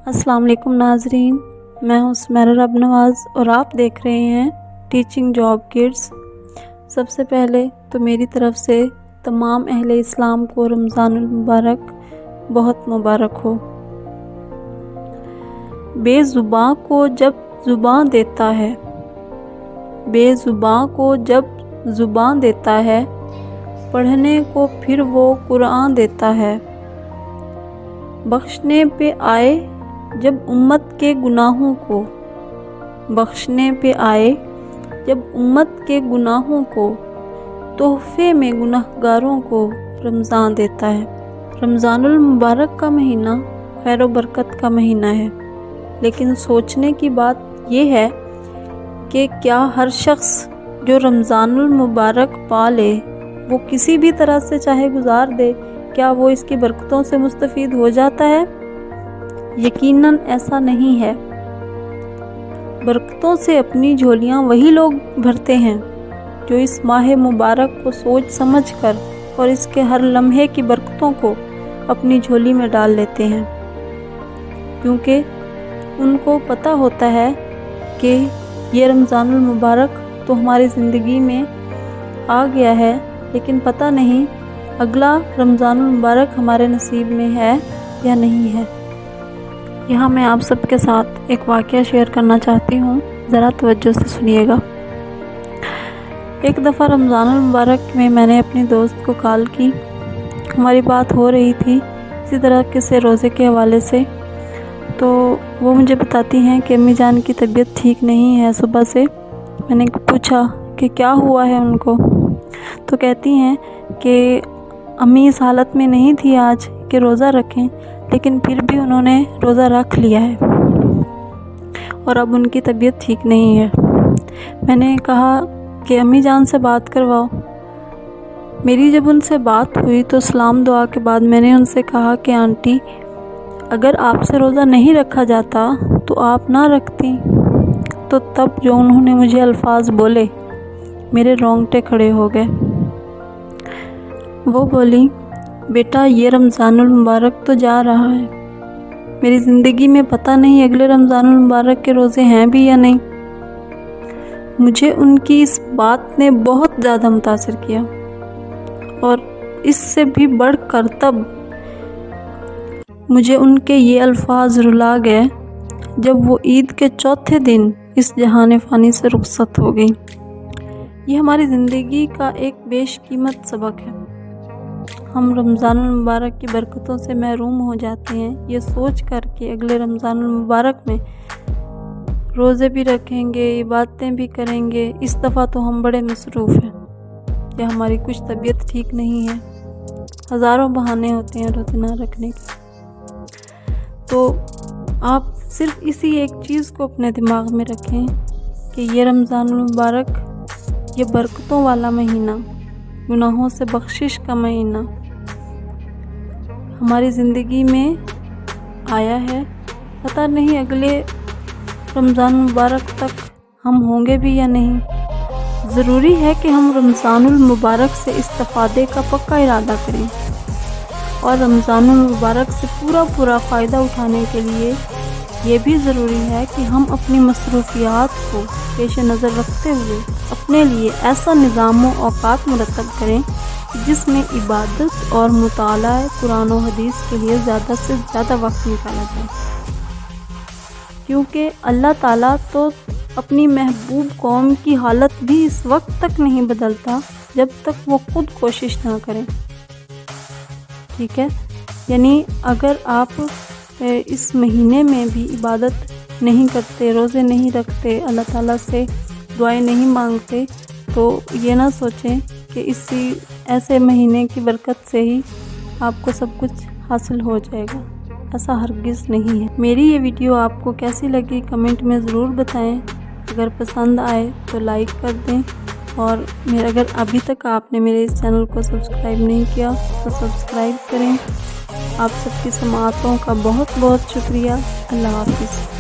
अस्सलाम वालेकुम नाजरीन, मैं हूँ सुमेरा रब नवाज़ और आप देख रहे हैं टीचिंग जॉब किड्स। सबसे पहले तो मेरी तरफ से तमाम अहले इस्लाम को रमज़ानुल मुबारक बहुत मुबारक हो। बेज़ुबां को जब ज़ुबां देता है, बेज़ुबां को जब ज़ुबां देता है, पढ़ने को फिर वो कुरान देता है। बख्शने पे आए जब उम्मत के गुनाहों को, बख्शने पे आए जब उम्मत के गुनाहों को, तोहफे में गुनाहगारों को रमज़ान देता है। रमज़ानुल मुबारक का महीना खैर व बरकत का महीना है, लेकिन सोचने की बात यह है कि क्या हर शख्स जो रमज़ानुल मुबारक पा ले वो किसी भी तरह से चाहे गुजार दे, क्या वो इसकी बरकतों से मुस्तफ़ीद हो जाता है? यकीनन ऐसा नहीं है। बरकतों से अपनी झोलियां वही लोग भरते हैं जो इस माह मुबारक को सोच समझकर और इसके हर लम्हे की बरकतों को अपनी झोली में डाल लेते हैं, क्योंकि उनको पता होता है कि ये रमज़ानुल मुबारक तो हमारी ज़िंदगी में आ गया है, लेकिन पता नहीं अगला रमज़ानुल मुबारक हमारे नसीब में है या नहीं है। यहाँ मैं आप सबके साथ एक वाक़या शेयर करना चाहती हूँ, ज़रा तवज्जो से सुनिएगा। एक दफ़ा रमज़ानुल मुबारक में मैंने अपनी दोस्त को कॉल की, हमारी बात हो रही थी इसी तरह के रोज़े के हवाले से। तो वो मुझे बताती हैं कि अम्मी जान की तबीयत ठीक नहीं है सुबह से। मैंने पूछा कि क्या हुआ है उनको, तो कहती हैं कि अम्मी इस हालत में नहीं थी आज कि रोज़ा रखें, लेकिन फिर भी उन्होंने रोज़ा रख लिया है और अब उनकी तबीयत ठीक नहीं है। मैंने कहा कि अम्मी जान से बात करवाओ। मेरी जब उनसे बात हुई तो सलाम दुआ के बाद मैंने उनसे कहा कि आंटी, अगर आपसे रोज़ा नहीं रखा जाता तो आप ना रखती। तो तब जो उन्होंने मुझे अल्फाज बोले मेरे रोंगटे खड़े हो गए। वो बोली, बेटा ये रमज़ानुल मुबारक तो जा रहा है, मेरी ज़िंदगी में पता नहीं अगले रमज़ानुल मुबारक के रोज़े हैं भी या नहीं। मुझे उनकी इस बात ने बहुत ज़्यादा मुतासिर किया और इससे भी बढ़कर तब मुझे उनके ये अल्फाज रुला गए जब वो ईद के चौथे दिन इस जहान फ़ानी से रुखसत हो गई। ये हमारी ज़िंदगी का एक बेशकीमत सबक है। हम रमज़ानुल मुबारक की बरकतों से महरूम हो जाते हैं, ये सोच कर कि अगले रमज़ानुल मुबारक में रोज़े भी रखेंगे, इबादतें भी करेंगे। इस दफ़ा तो हम बड़े मसरूफ़ हैं या हमारी कुछ तबीयत ठीक नहीं है, हज़ारों बहाने होते हैं रोज़े ना रखने के। तो आप सिर्फ इसी एक चीज़ को अपने दिमाग में रखें कि ये रमज़ानुल मुबारक, ये बरकतों वाला महीना, गुनाहों से बख्शिश का महीना हमारी ज़िंदगी में आया है। पता नहीं अगले रमज़ान मुबारक तक हम होंगे भी या नहीं। ज़रूरी है कि हम रमज़ानुल मुबारक से इस्तिफ़ादे का पक्का इरादा करें और रमज़ानुल मुबारक से पूरा फ़ायदा उठाने के लिए ये भी ज़रूरी है कि हम अपनी मसरूफियात को पेश नज़र रखते हुए अपने लिए ऐसा निज़ाम व औक़ात मुरतब करें जिसमें इबादत और मुताला कुरान व हदीस के लिए ज़्यादा से ज़्यादा वक्त निकाला जाए, क्योंकि अल्लाह ताला तो अपनी महबूब कौम की हालत भी इस वक्त तक नहीं बदलता जब तक वो खुद कोशिश ना करें। ठीक है, यानी अगर आप इस महीने में भी इबादत नहीं करते, रोज़े नहीं रखते, अल्लाह ताला से दुआएं नहीं मांगते, तो ये ना सोचें कि इसी ऐसे महीने की बरकत से ही आपको सब कुछ हासिल हो जाएगा। ऐसा हरगिज़ नहीं है। मेरी ये वीडियो आपको कैसी लगी कमेंट में ज़रूर बताएं। अगर पसंद आए तो लाइक कर दें और अगर अभी तक आपने मेरे इस चैनल को सब्सक्राइब नहीं किया तो सब्सक्राइब करें। आप सबकी समाअतों का बहुत बहुत शुक्रिया। अल्लाह हाफ़िज़।